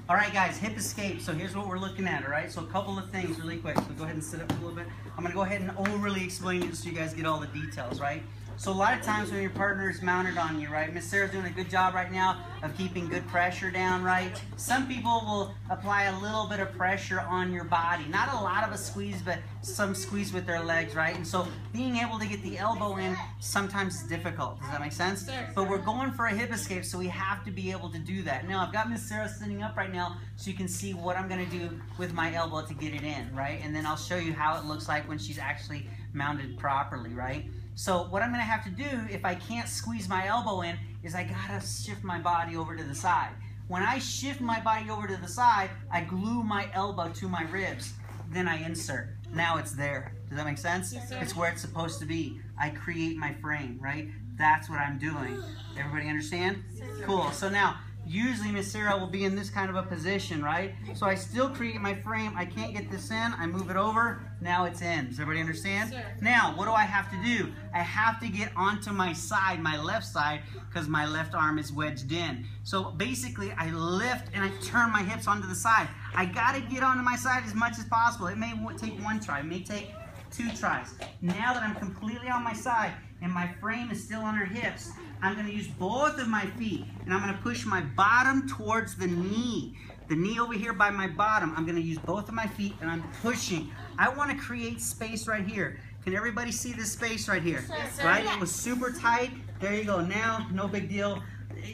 All right, guys, hip escape. So here's what we're looking at, all right? So a couple of things really quick. So go ahead and sit up a little bit. I'm going to go ahead and overly explain it so you guys get all the details, right? So a lot of times when your partner is mounted on you, right? Miss Sarah's doing a good job right now of keeping good pressure down, right? Some people will apply a little bit of pressure on your body. Not a lot of a squeeze, but some squeeze with their legs, right? And so being able to get the elbow in sometimes is difficult. Does that make sense? But we're going for a hip escape, so we have to be able to do that. Now, I've got Miss Sarah sitting up right now so you can see what I'm going to do with my elbow to get it in, right? And then I'll show you how it looks like when she's actually mounted properly, right? So what I'm going to have to do if I can't squeeze my elbow in is I got to shift my body over to the side. When I shift my body over to the side, I glue my elbow to my ribs. Then I insert. Now it's there. Does that make sense? Yes, sir. It's where it's supposed to be. I create my frame, right? That's what I'm doing. Everybody understand? Yes, sir. Cool. So now, usually Miss Sarah will be in this kind of a position, right? So I still create my frame. I can't get this in. I move it over. Now it's in. Does everybody understand? Sure. Now, what do I have to do? I have to get onto my side, my left side, because my left arm is wedged in. So basically, I lift and I turn my hips onto the side. I got to get onto my side as much as possible. It may take one try. It may take 2 tries. Now that I'm completely on my side and my frame is still on her hips, I'm going to use both of my feet and I'm going to push my bottom towards the knee. The knee over here by my bottom, I'm going to use both of my feet and I'm pushing. I want to create space right here. Can everybody see this space right here? Yes, sir. Right? It was super tight. There you go. Now, no big deal.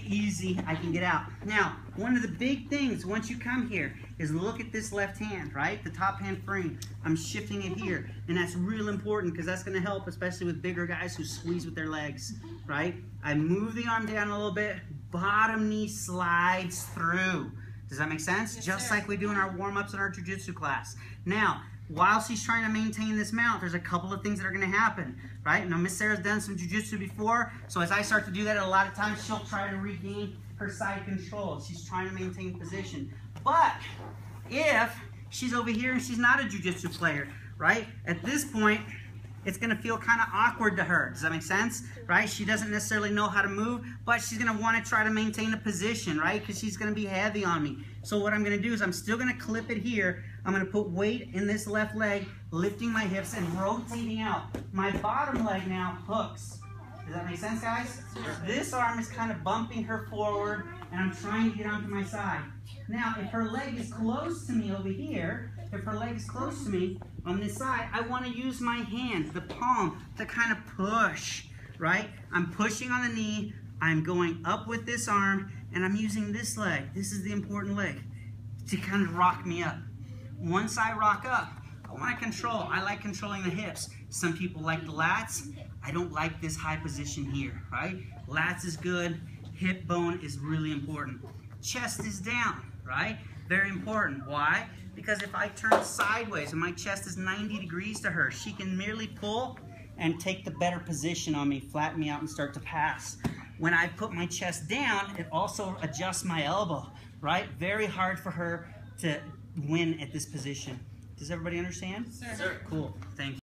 Easy, I can get out. Now, one of the big things once you come here is look at this left hand, right? The top hand frame. I'm shifting it here, and that's real important because that's going to help, especially with bigger guys who squeeze with their legs, right? I move the arm down a little bit, bottom knee slides through. Does that make sense? Yes, Just sir. like we do in our warm-ups in our jiu-jitsu class. Now, while she's trying to maintain this mount, there's a couple of things that are going to happen, right? Now, Miss Sarah's done some jiu-jitsu before, so as I start to do that, a lot of times she'll try to regain her side control. She's trying to maintain position. But if she's over here and she's not a jiu-jitsu player, right? At this point, it's going to feel kind of awkward to her. Does that make sense? Right? She doesn't necessarily know how to move, but she's going to want to try to maintain a position, right? Because she's going to be heavy on me. So what I'm going to do is I'm still going to clip it here. I'm going to put weight in this left leg, lifting my hips and rotating out. My bottom leg now hooks. Does that make sense, guys? This arm is kind of bumping her forward, and I'm trying to get onto my side. Now, if her leg is close to me over here, if her leg is close to me on this side, I want to use my hand, the palm, to kind of push, right? I'm pushing on the knee, I'm going up with this arm, and I'm using this leg. This is the important leg to kind of rock me up. Once I rock up, I want to control. I like controlling the hips. Some people like the lats. I don't like this high position here, right? Lats is good. Hip bone is really important. Chest is down, right? Very important. Why? Because if I turn sideways and my chest is 90 degrees to her, she can merely pull and take the better position on me, flatten me out, and start to pass. When I put my chest down, it also adjusts my elbow, right? Very hard for her to win at this position. Does everybody understand? Sir. Cool. Thank you.